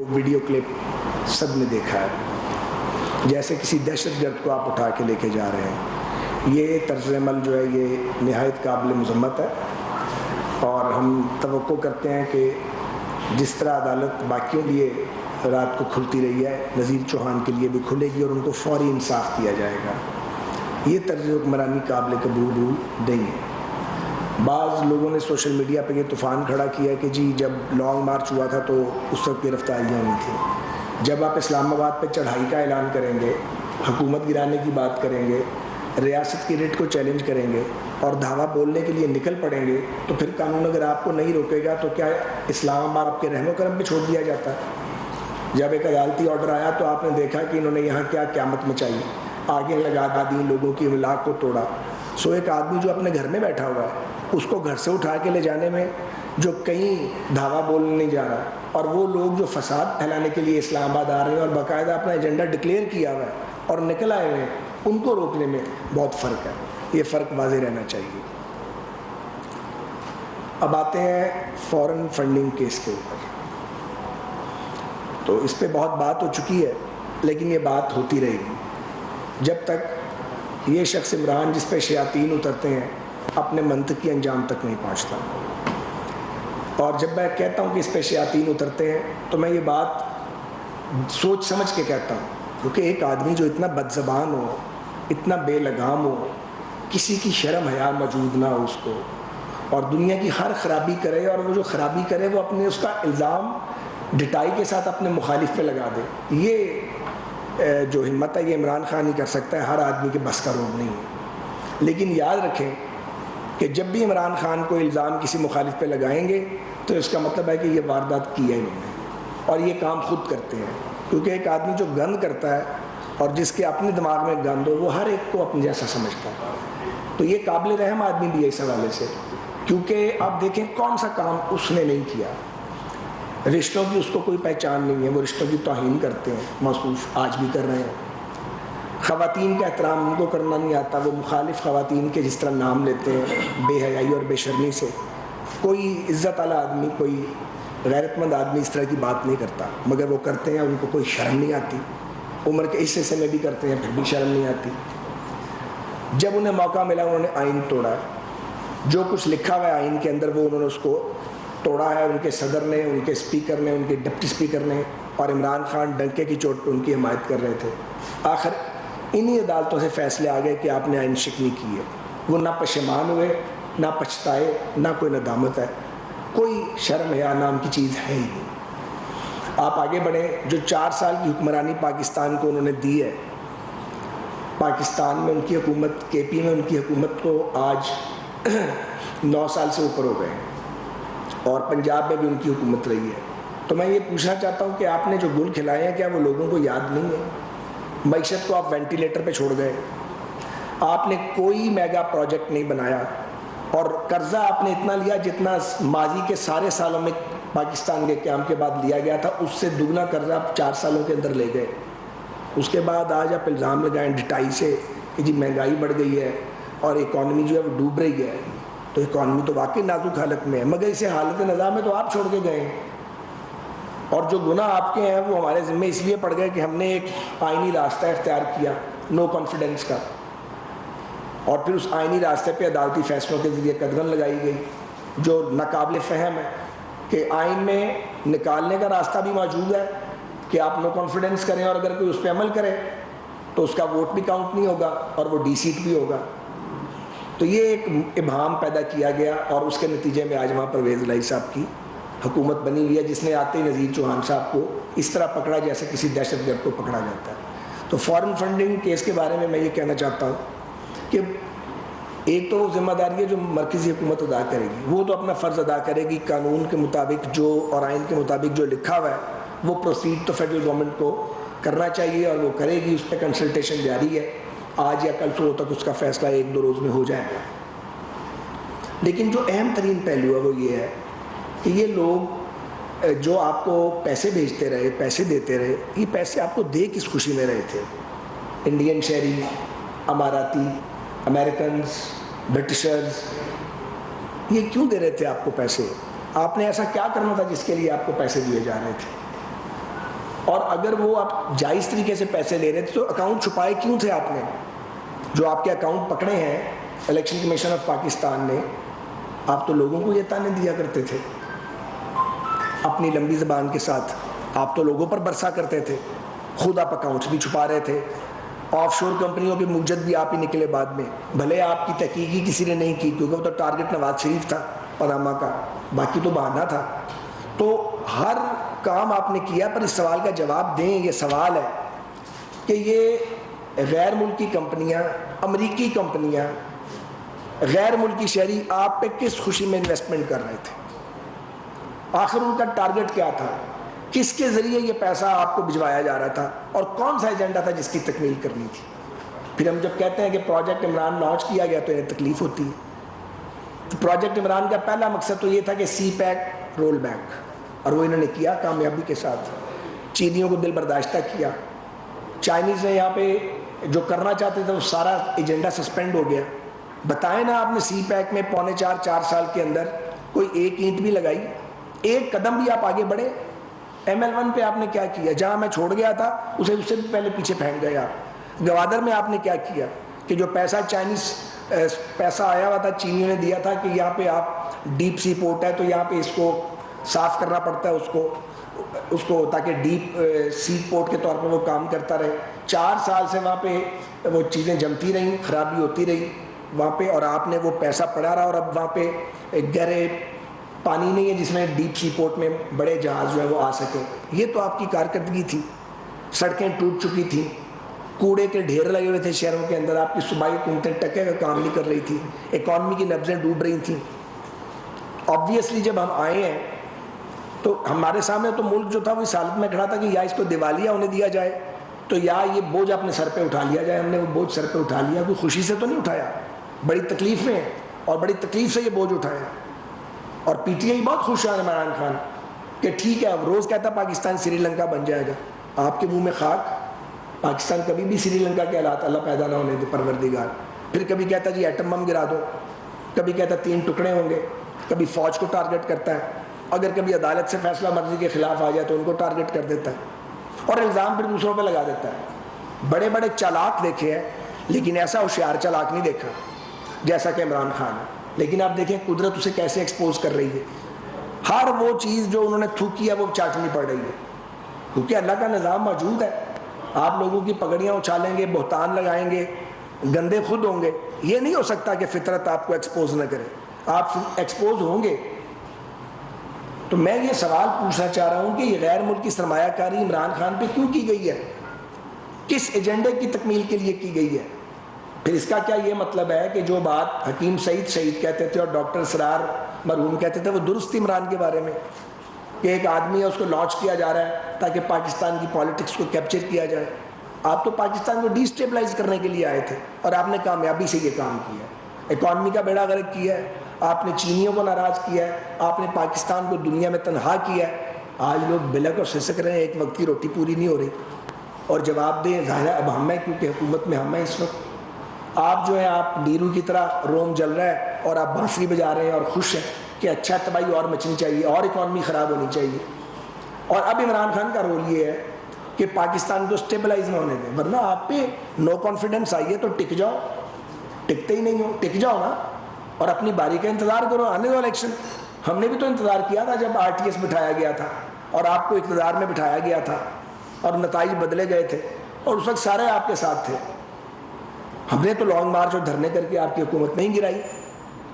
Video clip سب نے دیکھا ہے، جیسے کسی دہشت گرد کو آپ اٹھا کے لے کے جا رہے ہیں. یہ طرز عمل جو ہے یہ نہایت قابل مذمت ہے، اور ہم توقع کرتے ہیں کہ جس طرح عدالت باقیوں لیے رات کو کھلتی رہی ہے، نذیر چوہان کے لیے بھی کھلے گی اور ان کو فوری انصاف دیا جائے گا. یہ طرز حکمرانی قابل قبول نہیں ہے. بعض لوگوں نے سوشل میڈیا پہ یہ طوفان کھڑا کیا کہ جی جب لانگ مارچ ہوا تھا تو اس وقت گرفتاریاں ہوئی تھیں. جب آپ اسلام آباد پہ چڑھائی کا اعلان کریں گے، حکومت گرانے کی بات کریں گے، ریاست کی ریٹ کو چیلنج کریں گے اور دھاوا بولنے کے لیے نکل پڑیں گے، تو پھر قانون اگر آپ کو نہیں روکے گا تو کیا اسلام آباد آپ کے رحم و کرم پہ چھوڑ دیا جاتا ہے؟ جب ایک عدالتی آرڈر آیا تو آپ نے دیکھا کہ انہوں نے یہاں کیا قیامت مچائی، آگے لگا دی، لوگوں کی املاک کو توڑا. سو ایک آدمی جو اپنے گھر میں بیٹھا ہوا ہے اس کو گھر سے اٹھا کے لے جانے میں، جو کہیں دھاوا بولنے نہیں جا رہا، اور وہ لوگ جو فساد پھیلانے کے لیے اسلام آباد آ رہے ہیں اور باقاعدہ اپنا ایجنڈا ڈکلیئر کیا ہوا ہے اور نکل آئے ہوئے ہیں، ان کو روکنے میں بہت فرق ہے. یہ فرق واضح رہنا چاہیے. اب آتے ہیں فورن فنڈنگ کیس کے اوپر. تو اس پہ بہت بات ہو چکی ہے، لیکن یہ بات ہوتی رہے گی جب تک یہ شخص عمران جس پہ شیاطین اترتے ہیں اپنے منطقی انجام تک نہیں پہنچتا. اور جب میں کہتا ہوں کہ اس پہ شیاطین اترتے ہیں تو میں یہ بات سوچ سمجھ کے کہتا ہوں، کیونکہ ایک آدمی جو اتنا بد زبان ہو، اتنا بے لگام ہو، کسی کی شرم حیا موجود نہ ہو اس کو، اور دنیا کی ہر خرابی کرے، اور وہ جو خرابی کرے وہ اپنے اس کا الزام ڈٹائی کے ساتھ اپنے مخالف پہ لگا دے، یہ جو ہمت ہے یہ عمران خان ہی کر سکتا ہے، ہر آدمی کے بس کا روگ نہیں ہے. لیکن یاد رکھیں کہ جب بھی عمران خان کو الزام کسی مخالف پہ لگائیں گے تو اس کا مطلب ہے کہ یہ واردات کی ہے انہوں نے، اور یہ کام خود کرتے ہیں. کیونکہ ایک آدمی جو گند کرتا ہے اور جس کے اپنے دماغ میں گند ہو، وہ ہر ایک کو اپنے جیسا سمجھتا ہے. تو یہ قابل رحم آدمی بھی ہے اس حوالے سے، کیونکہ آپ دیکھیں کون سا کام اس نے نہیں کیا. رشتوں کی اس کو کوئی پہچان نہیں ہے، وہ رشتوں کی توہین کرتے ہیں، محسوس آج بھی کر رہے ہیں. خواتین کا احترام ان کو کرنا نہیں آتا، وہ مخالف خواتین کے جس طرح نام لیتے ہیں بے حیائی اور بے شرمی سے. کوئی عزت والا آدمی، کوئی غیرت مند آدمی اس طرح کی بات نہیں کرتا، مگر وہ کرتے ہیں، ان کو کوئی شرم نہیں آتی. عمر کے اس حصے میں بھی کرتے ہیں، پھر بھی شرم نہیں آتی. جب انہیں موقع ملا انہوں نے آئین توڑا. جو کچھ لکھا ہوا ہے آئین کے اندر وہ انہوں نے اس کو توڑا ہے. ان کے صدر نے، ان کے اسپیکر نے، ان کے ڈپٹی اسپیکر نے، اور عمران خان ڈنکے کی چوٹ پہ ان کی حمایت کر رہے تھے. آخر انہی عدالتوں سے فیصلے آ گئے کہ آپ نے آئین شکنی کی ہے. وہ نہ پشیمان ہوئے، نہ پچھتائے، نہ کوئی ندامت ہے. کوئی شرم یا نام کی چیز ہے ہی نہیں. آپ آگے بڑھیں. جو 4 سال کی حکمرانی پاکستان کو انہوں نے دی ہے، پاکستان میں ان کی حکومت، کے پی میں ان کی حکومت کو آج 9 سال سے اوپر ہو گئے ہیں، اور پنجاب میں بھی ان کی حکومت رہی ہے. تو میں یہ پوچھنا چاہتا ہوں کہ آپ نے جو گل کھلائے ہیں کیا وہ لوگوں کو یاد نہیں ہے؟ معیشت کو آپ وینٹیلیٹر پہ چھوڑ گئے. آپ نے کوئی میگا پروجیکٹ نہیں بنایا، اور قرضہ آپ نے اتنا لیا جتنا ماضی کے سارے سالوں میں پاکستان کے قیام کے بعد لیا گیا تھا، اس سے دگنا قرضہ آپ 4 سالوں کے اندر لے گئے. اس کے بعد آج آپ الزام لگائیں ڈٹائی سے کہ جی مہنگائی بڑھ گئی ہے اور اکانومی جو ہے وہ ڈوب رہی ہے. تو اکانومی تو واقعی نازک حالت میں ہے، مگر اسے حالت نظام میں تو آپ چھوڑ کے گئے ہیں. اور جو گناہ آپ کے ہیں وہ ہمارے ذمہ اس لیے پڑ گئے کہ ہم نے ایک آئینی راستہ اختیار کیا، نو کانفیڈنس کا، اور پھر اس آئینی راستے پہ عدالتی فیصلوں کے ذریعے قدغن لگائی گئی جو ناقابل فہم ہے کہ آئین میں نکالنے کا راستہ بھی موجود ہے کہ آپ نو کانفیڈنس کریں، اور اگر کوئی اس پہ عمل کرے تو اس کا ووٹ بھی کاؤنٹ نہیں ہوگا اور وہ ڈی سیٹ بھی ہوگا. تو یہ ایک ابہام پیدا کیا گیا، اور اس کے نتیجے میں آج وہاں پرویز الہی صاحب کی حکومت بنی ہوئی ہے، جس نے آتے ہی نذیر چوہان صاحب کو اس طرح پکڑا جیسے کسی دہشت گرد کو پکڑا جاتا ہے. تو فارن فنڈنگ کیس کے بارے میں یہ کہنا چاہتا ہوں کہ ایک تو ذمہ داری ہے جو مرکزی حکومت ادا کرے گی، وہ تو اپنا فرض ادا کرے گی، قانون کے مطابق جو اور آئین کے مطابق جو لکھا ہوا ہے وہ پروسیڈ تو فیڈرل گورنمنٹ کو کرنا چاہیے، اور وہ کرے گی. اس پہ کنسلٹیشن جاری ہے، آج یا کل صبح تک اس کا فیصلہ 1-2 روز میں ہو جائے گا. لیکن جو اہم ترین پہلو ہے وہ یہ ہے کہ یہ لوگ جو آپ کو پیسے بھیجتے رہے، پیسے دیتے رہے، یہ پیسے آپ کو دے کس خوشی میں رہے تھے؟ انڈین شہری، اماراتی، امریکنز، برٹشرز، یہ کیوں دے رہے تھے آپ کو پیسے؟ آپ نے ایسا کیا کرنا تھا جس کے لیے آپ کو پیسے دیے جا رہے تھے؟ اور اگر وہ آپ جائز طریقے سے پیسے لے رہے تھے تو اکاؤنٹ چھپائے کیوں تھے آپ نے؟ جو آپ کے اکاؤنٹ پکڑے ہیں الیکشن کمیشن آف پاکستان نے، آپ تو لوگوں کو یہ تانے دیا کرتے تھے اپنی لمبی زبان کے ساتھ، آپ تو لوگوں پر برسا کرتے تھے، خود آپ اکاؤنٹس بھی چھپا رہے تھے، آف شور کمپنیوں کے موجد بھی آپ ہی نکلے بعد میں، بھلے آپ کی تحقیق ہی کسی نے نہیں کی کیونکہ وہ تو ٹارگٹ نواز شریف تھا پاناما کا، باقی تو بہانہ تھا۔ تو ہر کام آپ نے کیا، پر اس سوال کا جواب دیں۔ یہ سوال ہے کہ یہ غیر ملکی کمپنیاں، امریکی کمپنیاں، غیر ملکی شہری آپ پہ کس خوشی میں انویسٹمنٹ کر رہے تھے؟ آخر ان کا ٹارگٹ کیا تھا؟ کس کے ذریعے یہ پیسہ آپ کو بھجوایا جا رہا تھا اور کون سا ایجنڈا تھا جس کی تکمیل کرنی تھی؟ پھر ہم جب کہتے ہیں کہ پروجیکٹ عمران لانچ کیا گیا تو انہیں تکلیف ہوتی ہے۔ تو پروجیکٹ عمران کا پہلا مقصد تو یہ تھا کہ سی پیک رول بیک، اور وہ انہوں نے کیا کامیابی کے ساتھ۔ چینیوں کو دل برداشتہ کیا، چائنیز نے یہاں پہ جو کرنا چاہتے تھے وہ سارا ایجنڈا سسپینڈ ہو گیا۔ بتائیں نا، آپ نے سی پیک میں پونے چار سال کے اندر کوئی ایک اینٹ بھی لگائی؟ ایک قدم بھی آپ آگے بڑھے؟ ایم ایل 1 پہ آپ نے کیا کیا؟ جہاں میں چھوڑ گیا تھا اسے اس سے بھی پہلے پیچھے پھینک گئے آپ۔ گوادر میں آپ نے کیا کیا کہ جو پیسہ چائنیز پیسہ آیا ہوا تھا، چینیوں نے دیا تھا کہ یہاں پہ آپ ڈیپ سی پورٹ ہے تو یہاں پہ اس کو صاف کرنا پڑتا ہے اس کو تاکہ ڈیپ سی پورٹ کے طور پر وہ کام کرتا رہے۔ 4 سال سے وہاں پہ وہ چیزیں جمتی رہیں، خرابی ہوتی رہی وہاں پہ، اور آپ نے وہ پیسہ پڑا رہا، اور اب وہاں پہ گہرے پانی نہیں ہے جس میں ڈیپ سی پورٹ میں بڑے جہاز جو ہے وہ آ سکے۔ یہ تو آپ کی کارکردگی تھی۔ سڑکیں ٹوٹ چکی تھیں، کوڑے کے ڈھیر لگے ہوئے تھے شہروں کے اندر، آپ کی صوبائی حکومتیں ٹکے کا کام نہیں کر رہی تھی، اکانومی کی نبضیں ڈوب رہی تھیں۔ آبویسلی جب ہم آئے ہیں تو ہمارے سامنے تو ملک جو تھا وہ اس حالت میں کھڑا تھا کہ یا اس کو دیوالیہ ہونے دیا جائے تو یا یہ بوجھ اپنے سر پہ اٹھا لیا جائے۔ ہم نے وہ بوجھ سر پہ اٹھا لیا، کوئی خوشی سے تو نہیں اٹھایا، بڑی تکلیف میں ہے اور بڑی تکلیف سے یہ بوجھ اٹھایا۔ اور پی ٹی آئی بہت خوش ہے عمران خان کہ ٹھیک ہے، اب روز کہتا پاکستان سری لنکا بن جائے گا۔ آپ کے منہ میں خاک، پاکستان کبھی بھی سری لنکا کے حالات اللہ پیدا نہ ہونے دے پروردگار۔ پھر کبھی کہتا جی ایٹم بم گرا دو، کبھی کہتا 3 ٹکڑے ہوں گے، کبھی فوج کو ٹارگٹ کرتا ہے، اگر کبھی عدالت سے فیصلہ مرضی کے خلاف آ جائے تو ان کو ٹارگٹ کر دیتا ہے، اور الزام پھر دوسروں پہ لگا دیتا ہے۔ بڑے بڑے چالاک دیکھے ہیں لیکن ایسا ہوشیار چالاک نہیں دیکھا جیسا کہ عمران خان ہے۔ لیکن آپ دیکھیں قدرت اسے کیسے ایکسپوز کر رہی ہے، ہر وہ چیز جو انہوں نے تھوکی ہے وہ چاٹنی پڑ رہی ہے، کیونکہ اللہ کا نظام موجود ہے۔ آپ لوگوں کی پگڑیاں اچھالیں گے، بہتان لگائیں گے، گندے خود ہوں گے، یہ نہیں ہو سکتا کہ فطرت آپ کو ایکسپوز نہ کرے، آپ ایکسپوز ہوں گے۔ تو میں یہ سوال پوچھنا چاہ رہا ہوں کہ یہ غیر ملکی سرمایہ کاری عمران خان پہ کیوں کی گئی ہے؟ کس ایجنڈے کی تکمیل کے لیے کی گئی ہے؟ پھر اس کا کیا یہ مطلب ہے کہ جو بات حکیم سعید شہید کہتے تھے اور ڈاکٹر اسرار مرحوم کہتے تھے وہ درست تھی عمران کے بارے میں، کہ ایک آدمی ہے اس کو لانچ کیا جا رہا ہے تاکہ پاکستان کی پالیٹکس کو کیپچر کیا جائے؟ آپ تو پاکستان کو ڈی اسٹیبلائز کرنے کے لیے آئے تھے اور آپ نے کامیابی سے یہ کام کیا ہے، اکانومی کا بیڑا غرق کیا ہے، آپ نے چینیوں کو ناراض کیا ہے، آپ نے پاکستان کو دنیا میں تنہا کیا ہے۔ آج لوگ بلک اور سسک رہے ہیں، ایک وقت کی روٹی پوری نہیں ہو رہی، اور جواب دیں ظاہر ہے اب ہم ہیں، کیونکہ حکومت میں ہم ہیں اس وقت۔ آپ جو ہیں آپ نیرو کی طرح روم جل رہا ہے اور آپ بانسری بجا رہے ہیں اور خوش ہیں کہ اچھا تباہی اور مچنی چاہیے اور اکانومی خراب ہونی چاہیے۔ اور اب عمران خان کا رول یہ ہے کہ پاکستان کو سٹیبلائز نہ ہونے دیں، ورنہ آپ پہ نو کانفیڈنس آئی ہے تو ٹک جاؤ، ٹکتے ہی نہیں ہو، ٹک جاؤ نا اور اپنی باری کا انتظار کرو، آنے دو الیکشن۔ ہم نے بھی تو انتظار کیا تھا جب آر ٹی ایس بٹھایا گیا تھا اور آپ کو اقتدار میں بٹھایا گیا تھا اور نتائج بدلے گئے تھے، اور اس وقت سارے آپ کے ساتھ تھے۔ ہم نے تو لانگ مارچ اور دھرنے کر کے آپ کی حکومت نہیں گرائی،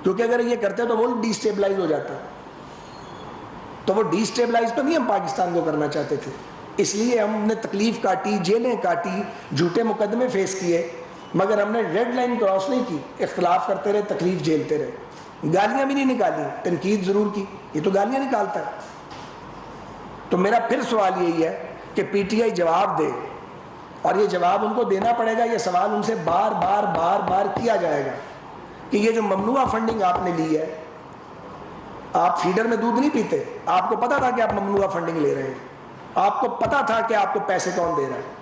کیونکہ اگر یہ کرتے تو وہ ڈی اسٹیبلائز ہو جاتا۔ تو وہ ڈی اسٹیبلائز تو نہیں ہم پاکستان کو کرنا چاہتے تھے، اس لیے ہم نے تکلیف کاٹی، جیلیں کاٹی، جھوٹے مقدمے فیس کیے، مگر ہم نے ریڈ لائن کراس نہیں کی، اختلاف کرتے رہے، تکلیف جھیلتے رہے، گالیاں بھی نہیں نکالی، تنقید ضرور کی، یہ تو گالیاں نکالتا ہے۔ تو میرا پھر سوال یہی ہے کہ پی ٹی آئی جواب دے، اور یہ جواب ان کو دینا پڑے گا، یہ سوال ان سے بار بار کیا جائے گا کہ یہ جو ممنوعہ فنڈنگ آپ نے لی ہے، آپ فیڈر میں دودھ نہیں پیتے، آپ کو پتا تھا کہ آپ ممنوعہ فنڈنگ لے رہے ہیں، آپ کو پتا تھا کہ آپ کو پیسے کون دے رہا ہے،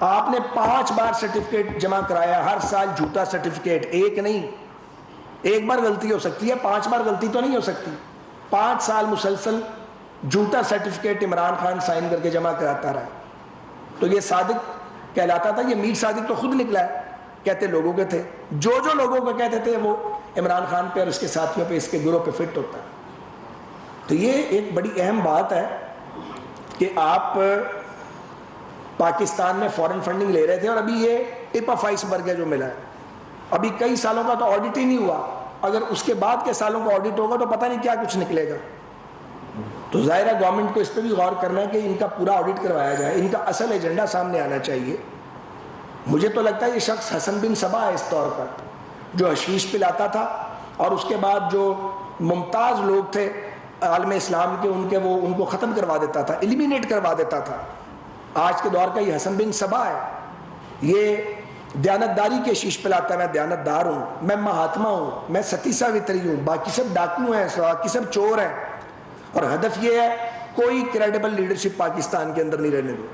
آپ نے 5 بار سرٹیفکیٹ جمع کرایا، ہر سال جھوٹا سرٹیفکیٹ، ایک نہیں، ایک بار غلطی ہو سکتی ہے، 5 بار غلطی تو نہیں ہو سکتی۔ 5 سال مسلسل جھوٹا سرٹیفکیٹ عمران خان سائن کر کے جمع کراتا رہا. تو یہ صادق کہلاتا تھا. یہ میر صادق تو خود نکلا ہے, کہتے لوگوں کے تھے, جو لوگوں کو کہتے تھے وہ عمران خان پہ اور اس کے ساتھیوں پہ, اس کے گروہ پہ فٹ ہوتا ہے. تو یہ ایک بڑی اہم بات ہے کہ آپ پاکستان میں فورن فنڈنگ لے رہے تھے, اور ابھی یہ ٹپ آف آئس برگ ہے جو ملا ہے. ابھی کئی سالوں کا تو آڈٹ ہی نہیں ہوا, اگر اس کے بعد کے سالوں کا آڈٹ ہوگا تو پتہ نہیں کیا کچھ نکلے گا. تو ظاہر ہے گورنمنٹ کو اس پہ بھی غور کرنا ہے کہ ان کا پورا آڈٹ کروایا جائے, ان کا اصل ایجنڈا سامنے آنا چاہیے. مجھے تو لگتا ہے یہ شخص حسن بن صبا ہے اس طور پر, جو حشیش پلاتا تھا اور اس کے بعد جو ممتاز لوگ تھے عالم اسلام کے, ان کو ختم کروا دیتا تھا, ایلیمینیٹ کروا دیتا تھا. آج کے دور کا یہ حسن بن صبا ہے. یہ دیانتداری کے شیش پلاتا ہے, میں دیانتدار ہوں, میں مہاتما ہوں, میں ستی ساوتری ہوں, باقی سب ڈاکو ہیں, باقی سب چور ہیں. اور ہدف یہ ہے کوئی کریڈیبل لیڈرشپ پاکستان کے اندر نہیں رہنے دو,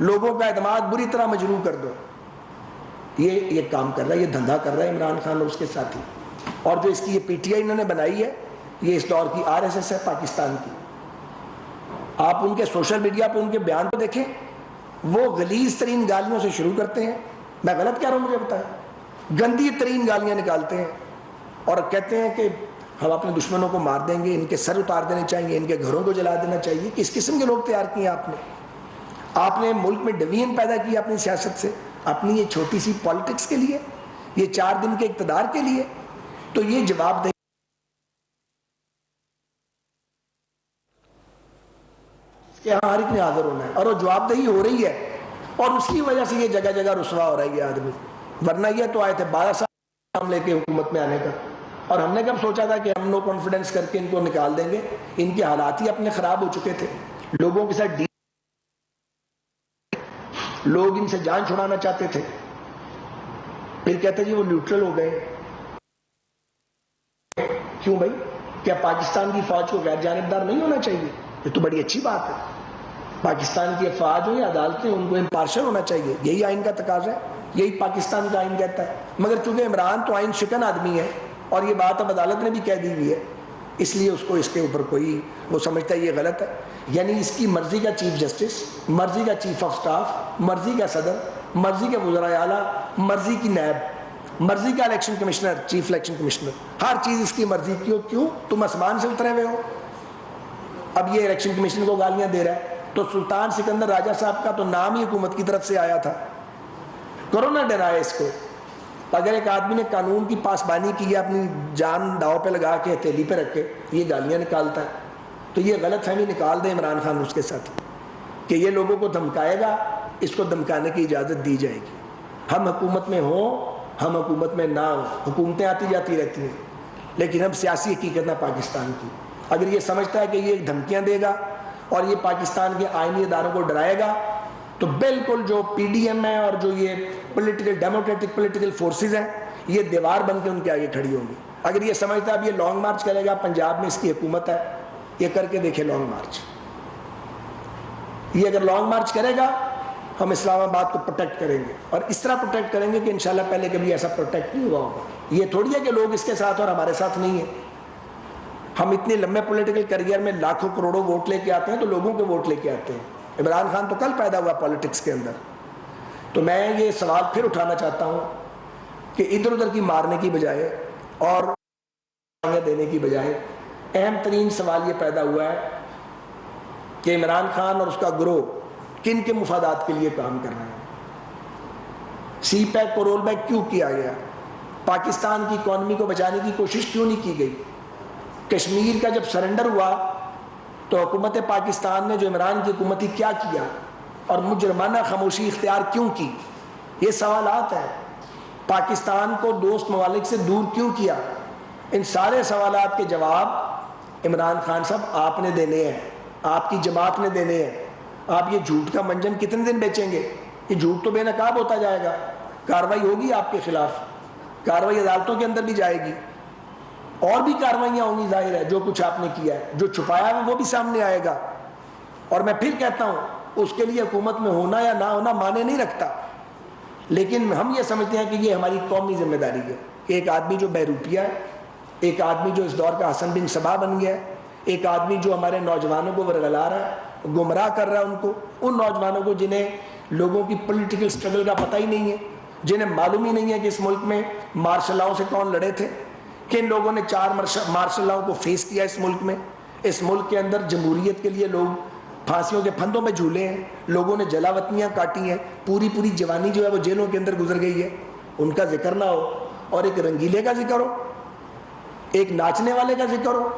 لوگوں کا اعتماد بری طرح مجروح کر دو. یہ کام کر رہا ہے, یہ دھندا کر رہا ہے عمران خان اور اس کے ساتھی. اور جو اس کی یہ پی ٹی آئی انہوں نے بنائی ہے, یہ اس دور کی آر ایس ایس ہے پاکستان کی. آپ ان کے سوشل میڈیا پہ ان کے بیان کو دیکھیں, وہ غلیظ ترین گالیوں سے شروع کرتے ہیں. میں غلط کہہ رہا ہوں مجھے بتائیں, گندی ترین گالیاں نکالتے ہیں اور کہتے ہیں کہ ہم اپنے دشمنوں کو مار دیں گے, ان کے سر اتار دینے چاہیے, ان کے گھروں کو جلا دینا چاہیے. کس قسم کے لوگ تیار کیے آپ نے ملک میں ڈویژن پیدا کی اپنی سیاست سے, اپنی یہ چھوٹی سی پالیٹکس کے لیے, یہ 4 دن کے اقتدار کے لیے. تو یہ جواب دہی کہ ہر ایک نے حاضر ہونا ہے, اور وہ جواب دہی ہو رہی ہے, اور اس کی وجہ سے یہ جگہ جگہ رسوا ہو رہا ہے یہ آدمی. ورنہ یہ تو آئے تھے 12 سال ہم لے کے حکومت میں آنے کا, اور ہم نے کب سوچا تھا کہ ہم نو کانفیڈنس کر کے ان کو نکال دیں گے. ان کے حالات ہی اپنے خراب ہو چکے تھے, لوگوں کے ساتھ لوگ ان سے جان چھڑانا چاہتے تھے, پھر کہتے جی وہ نیوٹرل ہو گئے. کیوں بھائی, کیا پاکستان کی فوج کو غیر جانبدار نہیں ہونا چاہیے؟ یہ تو بڑی اچھی بات ہے. پاکستان کی افواج ہو یا عدالتیں, ان کو امپارشل ہونا چاہیے, یہی آئین کا تقاضا ہے, یہی پاکستان کا آئین کہتا ہے. مگر چونکہ عمران تو آئین شکن آدمی ہے, اور یہ بات اب عدالت نے بھی کہہ دی ہوئی ہے, اس لیے اس کو اس کے اوپر کوئی, وہ سمجھتا ہے یہ غلط ہے. یعنی اس کی مرضی کا چیف جسٹس, مرضی کا چیف آف سٹاف, مرضی کا صدر, مرضی کے وزراء اعلیٰ, مرضی کی نیب, مرضی کا election commissioner, chief election commissioner, ہر چیز اس کی مرضی کی ہو. کیوں؟ تم آسمان سے اترے ہوئے ہو. اب یہ الیکشن کمیشن کو گالیاں دے رہا ہے, تو سلطان سکندر راجہ صاحب کا تو نام ہی حکومت کی طرف سے آیا تھا. کرو نہ ڈرائے اس کو. اگر ایک آدمی نے قانون کی پاسبانی کی ہے, اپنی جان داؤ پہ لگا کے ہتھیلی پہ رکھ کے یہ گالیاں نکالتا ہے, تو یہ غلط فہمی نکال دے عمران خان اس کے ساتھ کہ یہ لوگوں کو دھمکائے گا, اس کو دھمکانے کی اجازت دی جائے گی. ہم حکومت میں ہوں, ہم حکومت میں نہ ہوں, حکومتیں آتی جاتی رہتی ہیں, لیکن ہم سیاسی حقیقت ہے پاکستان کی. اگر یہ سمجھتا ہے کہ یہ دھمکیاں دے گا اور یہ پاکستان کے آئینی اداروں کو ڈرائے گا, تو بالکل جو پی ڈی ایم ہے اور جو یہ پولیٹیکل ڈیموکریٹک پولیٹیکل فورسز ہیں, یہ دیوار بن کے ان کے آگے کھڑی ہوں گی. اگر یہ سمجھتا ہے اب یہ لانگ مارچ کرے گا, پنجاب میں اس کی حکومت ہے, یہ کر کے دیکھے لانگ مارچ. یہ اگر لانگ مارچ کرے گا, ہم اسلام آباد کو پروٹیکٹ کریں گے, اور اس طرح پروٹیکٹ کریں گے کہ انشاءاللہ پہلے کبھی ایسا پروٹیکٹ نہیں ہوا ہوگا. یہ تھوڑی ہے کہ لوگ اس کے ساتھ اور ہمارے ساتھ نہیں ہیں. ہم اتنے لمبے پولیٹیکل کیریئر میں لاکھوں کروڑوں ووٹ لے کے آتے ہیں, تو لوگوں کے ووٹ لے کے آتے ہیں. عمران خان تو کل پیدا ہوا پالیٹکس کے اندر. تو میں یہ سوال پھر اٹھانا چاہتا ہوں کہ ادھر ادھر کی مارنے کی بجائے اور دینے کی بجائے, اہم ترین سوال یہ پیدا ہوا ہے کہ عمران خان اور اس کا گروہ کن کے مفادات کے لیے کام کر رہے ہیں. سی پیک کو رول بیک کیوں کیا گیا؟ پاکستان کی اکانومی کو بچانے کی کوشش کیوں نہیں کی گئی؟ کشمیر کا جب سرنڈر ہوا تو حکومت پاکستان نے جو عمران کی حکومت کیا کیا اور مجرمانہ خاموشی اختیار کیوں کی؟ یہ سوالات ہیں. پاکستان کو دوست ممالک سے دور کیوں کیا؟ ان سارے سوالات کے جواب عمران خان صاحب آپ نے دینے ہیں, آپ کی جماعت نے دینے ہیں. آپ یہ جھوٹ کا منجن کتنے دن بیچیں گے؟ یہ جھوٹ تو بے نقاب ہوتا جائے گا. کارروائی ہوگی آپ کے خلاف, کارروائی عدالتوں کے اندر بھی جائے گی, اور بھی کارروائیاں ہوں گی. ظاہر ہے جو کچھ آپ نے کیا ہے, جو چھپایا ہے وہ بھی سامنے آئے گا. اور میں پھر کہتا ہوں, اس کے لیے حکومت میں ہونا یا نہ ہونا معنی نہیں رکھتا, لیکن ہم یہ سمجھتے ہیں کہ یہ ہماری قومی ذمہ داری ہے کہ ایک آدمی جو بہروپیہ ہے, ایک آدمی جو اس دور کا حسن بن صبا بن گیا ہے, ایک آدمی جو ہمارے نوجوانوں کو ورگلا رہا ہے, گمراہ کر رہا ہے ان کو, ان نوجوانوں کو جنہیں لوگوں کی پولیٹیکل سٹرگل کا پتہ ہی نہیں ہے, جنہیں معلوم ہی نہیں ہے کہ اس ملک میں مارشل لاؤں سے کون لڑے تھے, کن لوگوں نے 4 مارشل لاؤں کو فیس کیا اس ملک میں. اس ملک کے اندر جمہوریت کے لیے لوگ پھانسیوں کے پھندوں میں جھولے ہیں, لوگوں نے جلاوطنیاں کاٹی ہیں, پوری جوانی جو ہے وہ جیلوں کے اندر گزر گئی ہے. ان کا ذکر نہ ہو اور ایک رنگیلے کا ذکر ہو, ایک ناچنے والے کا ذکر ہو,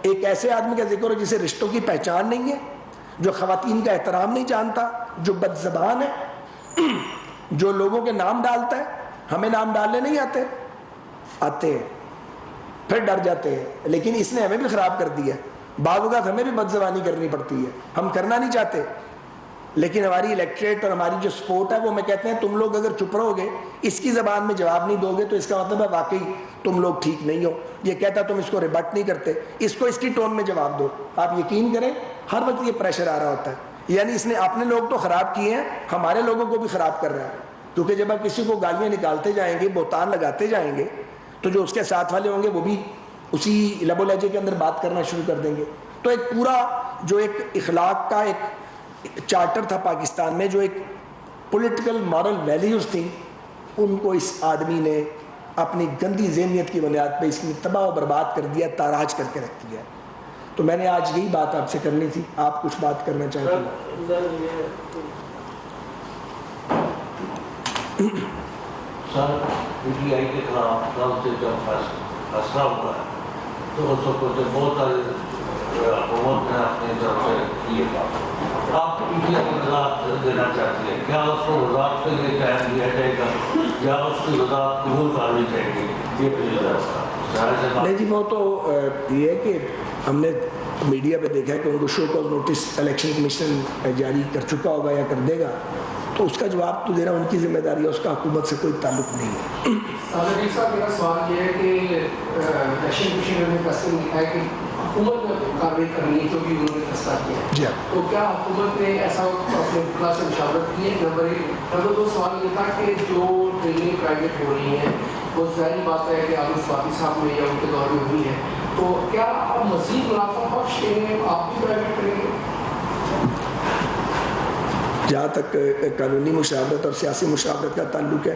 ایک ایسے آدمی کا ذکر ہو جسے رشتوں کی پہچان نہیں ہے, جو خواتین کا احترام نہیں جانتا, جو بد زبان ہے, جو لوگوں کے نام ڈالتا ہے. ہمیں نام ڈالنے نہیں آتے ہیں, پھر ڈر جاتے ہیں, لیکن اس نے ہمیں بھی خراب کر دیا. بعض اوقات ہمیں بھی بد زبانی کرنی پڑتی ہے, ہم کرنا نہیں چاہتے, لیکن ہماری الیکٹریٹ اور ہماری جو سپورٹ ہے وہ میں کہتے ہیں تم لوگ اگر چپ رہو گے, اس کی زبان میں جواب نہیں دو گے, تو اس کا مطلب ہے واقعی تم لوگ ٹھیک نہیں ہو. یہ کہتا تم اس کو ریبٹ نہیں کرتے, اس کو اس کی ٹون میں جواب دو. آپ یقین کریں ہر وقت یہ پریشر آ رہا ہوتا ہے. یعنی اس نے اپنے لوگ تو خراب کیے ہیں, ہمارے لوگوں کو بھی خراب کر رہا ہے. کیونکہ جب آپ کسی کو گالیاں نکالتے جائیں گے, بہتان لگاتے جائیں گے, تو جو اس کے ساتھ والے ہوں گے وہ بھی اسی لب و لہجے کے اندر بات کرنا شروع کر دیں گے. تو ایک پورا جو ایک اخلاق کا ایک چارٹر تھا پاکستان میں, جو ایک پولیٹیکل مارل ویلیوز تھیں, ان کو اس آدمی نے اپنی گندی ذہنیت کی بنیاد پہ اس کی تباہ و برباد کر دیا, تاراج کر کے رکھ دیا. تو میں نے آج یہی بات آپ سے کرنی تھی. آپ کچھ بات کرنا چاہتے ہیں؟ سر پی آئی کے خلاف کل سے جب فیصلہ ہوا ہے تو اس کو بہت سارے حکومت نے اپنی طرف سے کیے. آپ پی ٹی آئی کی وضاحت دینا چاہتی ہیں, کیا اس کو وضاحت کے لیے ٹائم دیا جائے گا یا اس کی وضاحت قبول کرنی چاہیے گی؟ یہ نہیں جی, وہ تو یہ ہے کہ ہم نے میڈیا پہ دیکھا ہے کہ ان کو show cause notice election commission جاری کر چکا ہوگا یا کر دے گا, تو اس کا جواب تو دینا ان کی ذمہ داری ہے, اس کا حکومت سے کوئی تعلق نہیں ہے. صاحب صاحب میرا سوال یہ ہے کہ الیکشن کمیشن نے فیصلہ لکھا ہے کہ حکومت نے کارروائی کرنی ہے, جو بھی انہوں نے فیصلہ کیا ہے. جی تو کیا حکومت نے ایسا اپنے وکلا سے مشاورت کی ہے؟ نمبر 1. نمبر 2 سوال یہ تھا کہ جو ٹرینیں پرائیویٹ ہو رہی ہیں, وہ ظاہری بات ہے کہ عابد صفاقی صاحب میں یا ان کے دور میں ہوئی ہے, تو کیا آپ مزید منافع بخش ٹرینیں آپ بھی پرائیویٹ کریں گے؟ جہاں تک قانونی مشاورت اور سیاسی مشاورت کا تعلق ہے,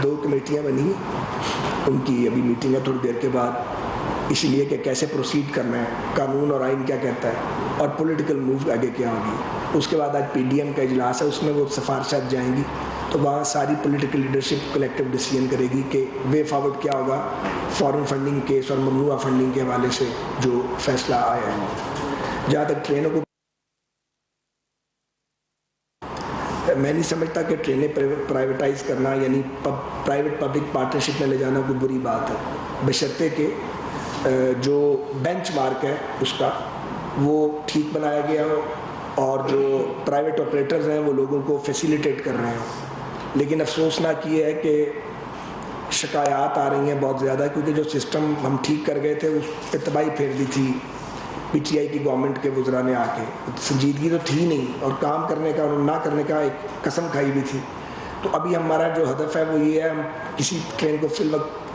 2 کمیٹیاں بنی ہیں, ان کی ابھی میٹنگ ہے تھوڑی دیر کے بعد, اس لیے کہ کیسے پروسیڈ کرنا ہے, قانون اور آئین کیا کہتا ہے, اور پولیٹیکل موو آگے کیا ہوگی. اس کے بعد آج پی ڈی ایم کا اجلاس ہے, اس میں وہ سفارشات جائیں گی, تو وہاں ساری پولیٹیکل لیڈرشپ کلیکٹیو ڈیسیژن کرے گی کہ وے فارورڈ کیا ہوگا فارن فنڈنگ کیس اور ممنوعہ فنڈنگ کے حوالے سے جو فیصلہ آیا ہے. جہاں تک ٹرینوں کو, میں نہیں سمجھتا کہ ٹرینیں پرائیویٹائز کرنا یعنی پرائیویٹ پبلک پارٹنرشپ میں لے جانا کوئی بری بات ہے, بشرطے کہ جو بینچ مارک ہے اس کا وہ ٹھیک بنایا گیا ہو, اور جو پرائیویٹ آپریٹرز ہیں وہ لوگوں کو فیسیلیٹیٹ کر رہے ہیں. لیکن افسوسناک یہ ہے کہ شکایات آ رہی ہیں بہت زیادہ, کیونکہ جو سسٹم ہم ٹھیک کر گئے تھے اس پہ تباہی پھیر دی تھی پی ٹی آئی کی گورنمنٹ کے وزراء نے آ کے. سنجیدگی تو تھی نہیں, اور کام کرنے کا اور نہ کرنے کا ایک قسم کھائی بھی تھی. تو ابھی ہمارا جو ہدف ہے وہ یہ ہے, ہم کسی ٹرین کو فی الوقت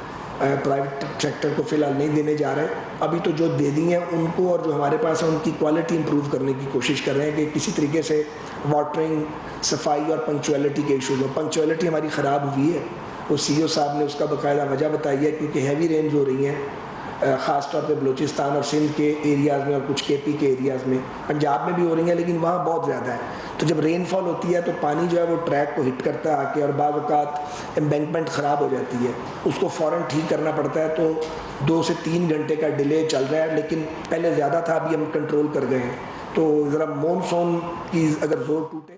پرائیویٹ سیکٹر کو فی الحال نہیں دینے جا رہے. ابھی تو جو دے دی ہیں ان کو, اور جو ہمارے پاس ہے ان کی کوالٹی امپروو کرنے کی کوشش کر رہے ہیں کہ کسی طریقے سے واٹرنگ, صفائی اور پنکچویلٹی کے ایشوز ہوں. پنکچویلٹی ہماری خراب ہوئی ہے, وہ سی او صاحب نے اس کا باقاعدہ وجہ بتائی ہے, کیونکہ ہیوی رینز ہو رہی ہیں خاص طور پہ بلوچستان اور سندھ کے ایریاز میں, اور کچھ کے پی کے ایریاز میں, پنجاب میں بھی ہو رہی ہیں لیکن وہاں بہت زیادہ ہے. تو جب رین فال ہوتی ہے تو پانی جو ہے وہ ٹریک کو ہٹ کرتا ہے آ کے, اور بعض اوقات امبینکمنٹ خراب ہو جاتی ہے, اس کو فوراً ٹھیک کرنا پڑتا ہے. تو 2 سے 3 گھنٹے کا ڈیلے چل رہا ہے, لیکن پہلے زیادہ تھا, ابھی ہم کنٹرول کر گئے ہیں. تو ذرا مون سون کی اگر زور ٹوٹے